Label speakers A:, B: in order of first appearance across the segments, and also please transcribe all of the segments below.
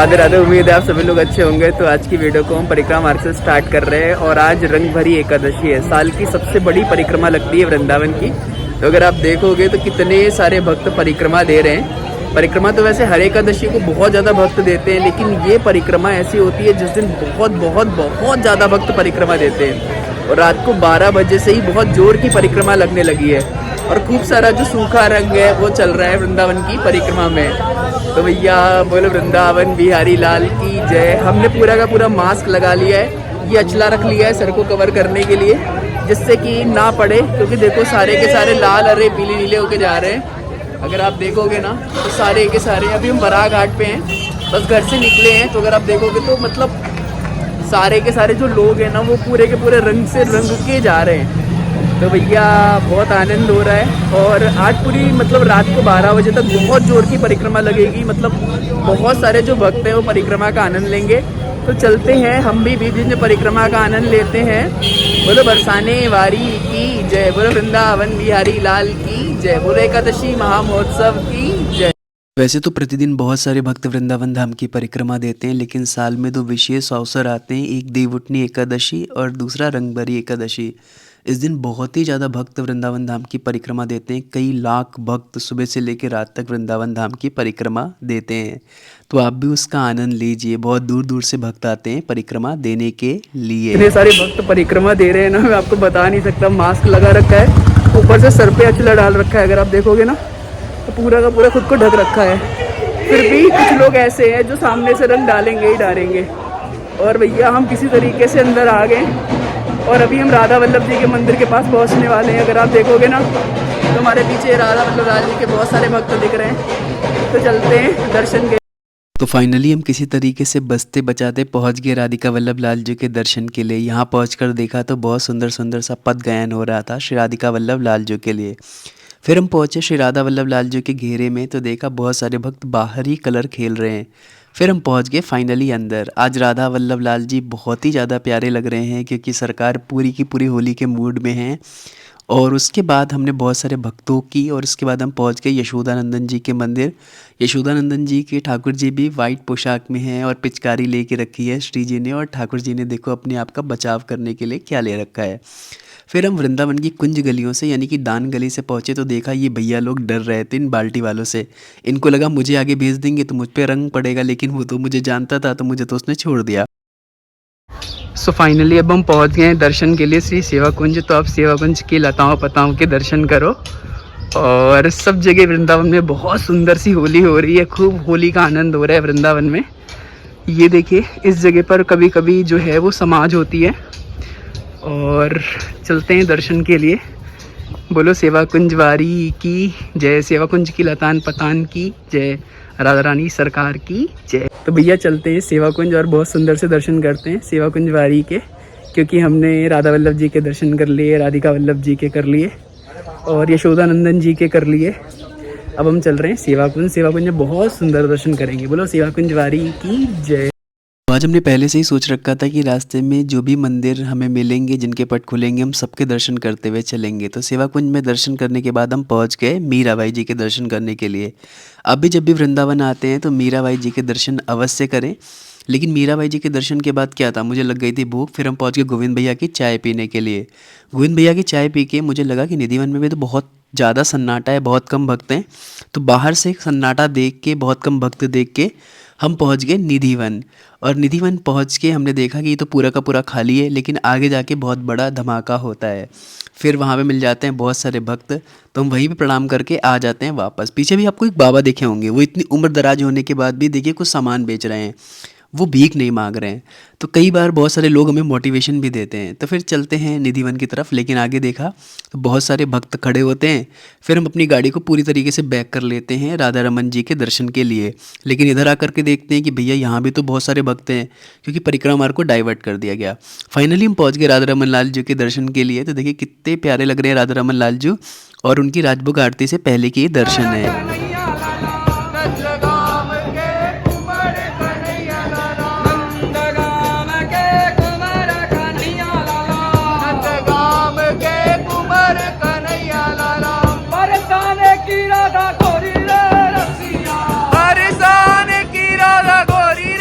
A: राधे राधे। उम्मीद है आप सभी लोग अच्छे होंगे। तो आज की वीडियो को हम परिक्रमा मार्ग से स्टार्ट कर रहे हैं और आज रंग भरी एकादशी है। साल की सबसे बड़ी परिक्रमा लगती है वृंदावन की। तो अगर आप देखोगे तो कितने सारे भक्त परिक्रमा दे रहे हैं। परिक्रमा तो वैसे हर एकादशी को बहुत ज़्यादा भक्त देते हैं, लेकिन ये परिक्रमा ऐसी होती है जिस दिन बहुत बहुत बहुत ज़्यादा भक्त परिक्रमा देते हैं। और रात को 12 बजे से ही बहुत जोर की परिक्रमा लगने लगी है और खूब सारा जो सूखा रंग है वो चल रहा है वृंदावन की परिक्रमा में। तो भैया बोलो वृंदावन बिहारी लाल की जय। हमने पूरा का पूरा मास्क लगा लिया है, ये अचला रख लिया है सर को कवर करने के लिए, जिससे कि ना पड़े, क्योंकि देखो सारे के सारे लाल हरे पीले नीले होके जा रहे हैं। अगर आप देखोगे ना तो सारे के सारे, अभी हम बराह घाट पे हैं, बस घर से निकले हैं, तो अगर आप देखोगे तो मतलब सारे के सारे जो लोग हैं ना वो पूरे के पूरे रंग से रंग के जा रहे हैं। तो भैया बहुत आनंद हो रहा है। और आज पूरी मतलब रात को 12 बजे तक बहुत जोर की परिक्रमा लगेगी। मतलब बहुत सारे जो भक्त हैं वो परिक्रमा का आनंद लेंगे। तो चलते हैं हम भी बीच में परिक्रमा का आनंद लेते हैं। बोलो बरसाने वारी की जय, बोलो वृंदावन बिहारी लाल की जय, बोलो एकादशी महामहोत्सव की जय।
B: वैसे तो प्रतिदिन बहुत सारे भक्त वृंदावन धाम की परिक्रमा देते हैं, लेकिन साल में दो विशेष अवसर आते हैं, एक देवउठनी एकादशी और दूसरा रंगभरी एकादशी। इस दिन बहुत ही ज़्यादा भक्त वृंदावन धाम की परिक्रमा देते हैं। कई लाख भक्त सुबह से लेकर रात तक वृंदावन धाम की परिक्रमा देते हैं। तो आप भी उसका आनंद लीजिए। बहुत दूर दूर से भक्त आते हैं परिक्रमा देने के लिए।
A: इतने सारे भक्त परिक्रमा दे रहे हैं ना, मैं आपको बता नहीं सकता। मास्क लगा रखा है, ऊपर से सर पे अचला डाल रखा है, अगर आप देखोगे ना तो पूरा का पूरा खुद को ढक रखा है। फिर भी कुछ लोग ऐसे हैं जो सामने से रंग डालेंगे ही डालेंगे। और भैया हम किसी तरीके से अंदर आ गए और अभी हम राधा वल्लभ जी के मंदिर के पास पहुंचने वाले हैं। अगर आप देखोगे ना तो हमारे पीछे राधा वल्लभ लाल जी के बहुत सारे भक्त दिख रहे हैं। तो चलते हैं दर्शन के।
B: तो फाइनली हम किसी तरीके से बचते बचाते पहुंच गए राधिका वल्लभ लाल जी के दर्शन के लिए। यहाँ पहुंचकर देखा तो बहुत सुंदर सुंदर सा पद गायन हो रहा था श्री राधिका वल्लभ लाल जी के लिए। फिर हम पहुंचे श्री राधा वल्लभ लाल जी के घेरे में, तो देखा बहुत सारे भक्त बाहर ही कलर खेल रहे हैं। फिर हम पहुंच गए फाइनली अंदर। आज राधा वल्लभ लाल जी बहुत ही ज़्यादा प्यारे लग रहे हैं, क्योंकि सरकार पूरी की पूरी होली के मूड में हैं। और उसके बाद हमने बहुत सारे भक्तों की, और उसके बाद हम पहुंच गए यशोदानंदन जी के मंदिर। यशोदानंदन जी के ठाकुर जी भी वाइट पोशाक में हैं और पिचकारी लेके रखी है श्री जी ने, और ठाकुर जी ने देखो अपने आप का बचाव करने के लिए क्या ले रखा है। फिर हम वृंदावन की कुंज गलियों से यानी कि दान गली से पहुँचे, तो देखा ये भैया लोग डर रहे थे इन बाल्टी वालों से। इनको लगा मुझे आगे भेज देंगे तो मुझ पे रंग पड़ेगा, लेकिन वो तो मुझे जानता था, तो मुझे तो उसने छोड़ दिया।
A: सो फाइनली अब हम पहुंच गए हैं दर्शन के लिए श्री सेवा कुंज। तो आप सेवा कुंज की लताओं पताओं के दर्शन करो। और सब जगह वृंदावन में बहुत सुंदर सी होली हो रही है, खूब होली का आनंद हो रहा है वृंदावन में। ये देखिए इस जगह पर कभी कभी जो है वो समाज होती है। और चलते हैं दर्शन के लिए। बोलो सेवा कुंज वारी की जय, सेवा कुंज की लतान पतान की जय, राधा रानी सरकार की जय। तो भैया चलते हैं सेवा कुंज और बहुत सुंदर से दर्शन करते हैं सेवा कुंज वारी के, क्योंकि हमने राधा वल्लभ जी के दर्शन कर लिए, राधिका वल्लभ जी के कर लिए और यशोदानंदन जी के कर लिए। अब हम चल रहे हैं सेवा कुंज। सेवा कुंज में बहुत सुंदर दर्शन करेंगे। बोलो सेवा कुंज वारी की जय।
B: आज हमने पहले से ही सोच रखा था कि रास्ते में जो भी मंदिर हमें मिलेंगे, जिनके पट खुलेंगे, हम सबके दर्शन करते हुए चलेंगे। तो सेवा कुंज में दर्शन करने के बाद हम पहुंच गए मीराबाई जी के दर्शन करने के लिए। अब भी जब भी वृंदावन आते हैं तो मीराबाई जी के दर्शन अवश्य करें। लेकिन मीराबाई जी के दर्शन के बाद क्या था, मुझे लग गई थी भूख। फिर हम पहुँच गए गोविंद भैया की चाय पीने के लिए। गोविंद भैया की चाय पी के मुझे लगा कि निधिवन में भी तो बहुत ज़्यादा सन्नाटा है, बहुत कम भक्त हैं। तो बाहर से सन्नाटा देख के, बहुत कम भक्त देख के हम पहुंच गए निधिवन। और निधिवन पहुंच के हमने देखा कि ये तो पूरा का पूरा खाली है, लेकिन आगे जाके बहुत बड़ा धमाका होता है। फिर वहाँ पे मिल जाते हैं बहुत सारे भक्त, तो हम वहीं पे प्रणाम करके आ जाते हैं वापस। पीछे भी आपको एक बाबा देखे होंगे, वो इतनी उम्र दराज होने के बाद भी देखिए कुछ सामान बेच रहे हैं, वो भीख नहीं मांग रहे हैं। तो कई बार बहुत सारे लोग हमें मोटिवेशन भी देते हैं। तो फिर चलते हैं निधिवन की तरफ। लेकिन आगे देखा तो बहुत सारे भक्त खड़े होते हैं। फिर हम अपनी गाड़ी को पूरी तरीके से बैक कर लेते हैं राधा रमन जी के दर्शन के लिए। लेकिन इधर आकर के देखते हैं कि भैया यहाँ भी तो बहुत सारे भक्त हैं, क्योंकि परिक्रमा मार्ग को डाइवर्ट कर दिया गया। फाइनली हम पहुँच गए राधा रमन लाल जी के दर्शन के लिए। तो देखिए कितने प्यारे लग रहे हैं राधा रमन लाल जी, और उनकी राजभोग आरती से पहले के ये दर्शन है।
A: की राधा गोरी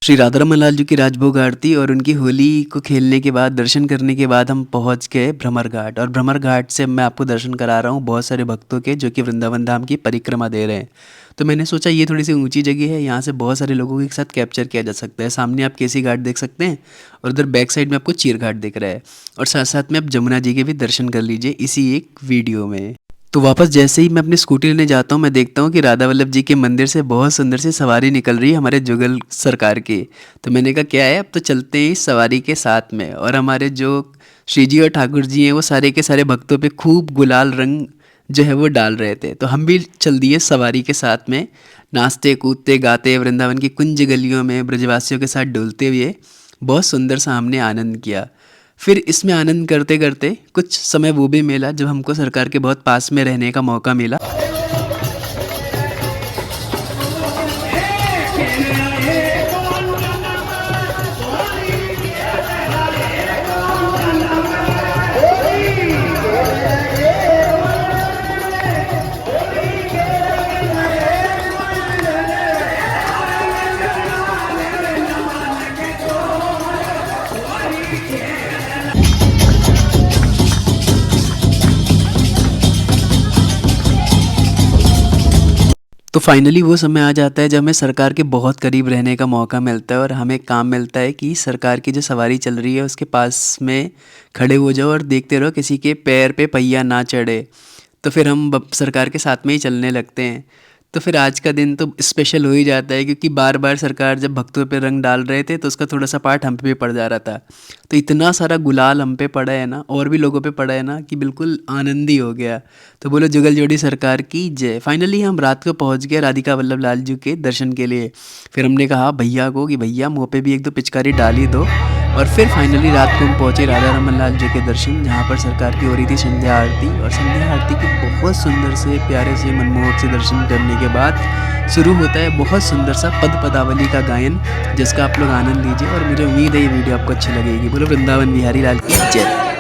B: श्री राधा रमन लाल जी की राजभोग आरती और उनकी होली को खेलने के बाद, दर्शन करने के बाद हम पहुंच गए भ्रमर घाट। और भ्रमर घाट से मैं आपको दर्शन करा रहा हूं बहुत सारे भक्तों के जो कि वृंदावन धाम की परिक्रमा दे रहे हैं। तो मैंने सोचा ये थोड़ी सी ऊंची जगह है, यहाँ से बहुत सारे लोगों के साथ कैप्चर किया जा सकता है। सामने आप केसी घाट देख सकते हैं और उधर बैक साइड में आपको चीर घाट दिख रहा है, और साथ साथ में आप जमुना जी के भी दर्शन कर लीजिए इसी एक वीडियो में। तो वापस जैसे ही मैं अपनी स्कूटी लेने जाता हूँ, मैं देखता हूँ कि राधा वल्लभ जी के मंदिर से बहुत सुंदर सी सवारी निकल रही है हमारे जुगल सरकार की। तो मैंने कहा क्या है, अब तो चलते हैं इस सवारी के साथ में। और हमारे जो श्री जी और ठाकुर जी हैं वो सारे के सारे भक्तों पे खूब गुलाल रंग जो है वो डाल रहे थे। तो हम भी चल दिए सवारी के साथ में, नाचते कूदते गाते वृंदावन की कुंज गलियों में ब्रजवासियों के साथ डोलते हुए बहुत सुंदर सा हमने आनंद किया। फिर इसमें आनंद करते करते कुछ समय वो भी मिला जब हमको सरकार के बहुत पास में रहने का मौका मिला। तो फाइनली वो समय आ जाता है जब हमें सरकार के बहुत करीब रहने का मौका मिलता है और हमें काम मिलता है कि सरकार की जो सवारी चल रही है उसके पास में खड़े हो जाओ और देखते रहो किसी के पैर पे पहिया ना चढ़े। तो फिर हम सरकार के साथ में ही चलने लगते हैं। तो फिर आज का दिन तो स्पेशल हो ही जाता है, क्योंकि बार बार सरकार जब भक्तों पे रंग डाल रहे थे तो उसका थोड़ा सा पार्ट हम पे भी पड़ जा रहा था। तो इतना सारा गुलाल हम पे पड़ा है ना, और भी लोगों पे पड़ा है ना, कि बिल्कुल आनंद ही हो गया। तो बोलो जुगल जोड़ी सरकार की जय। फाइनली हम रात को पहुंच गए राधिका वल्लभ लाल जी के दर्शन के लिए। फिर हमने कहा भैया को कि भैया मुँह पे भी एक दो पिचकारी डाल ही दो। और फिर फाइनली रात को हम पहुँचे राधा रमन लाल जी के दर्शन, जहाँ पर सरकार की हो रही थी संध्या आरती। और संध्या आरती के बहुत सुंदर से प्यारे से मनमोहक से दर्शन करने के बाद शुरू होता है बहुत सुंदर सा पद पदावली का गायन, जिसका आप लोग आनंद लीजिए। और मुझे उम्मीद है ये वीडियो आपको अच्छी लगेगी। बोलो वृंदावन बिहारी लाल की जय।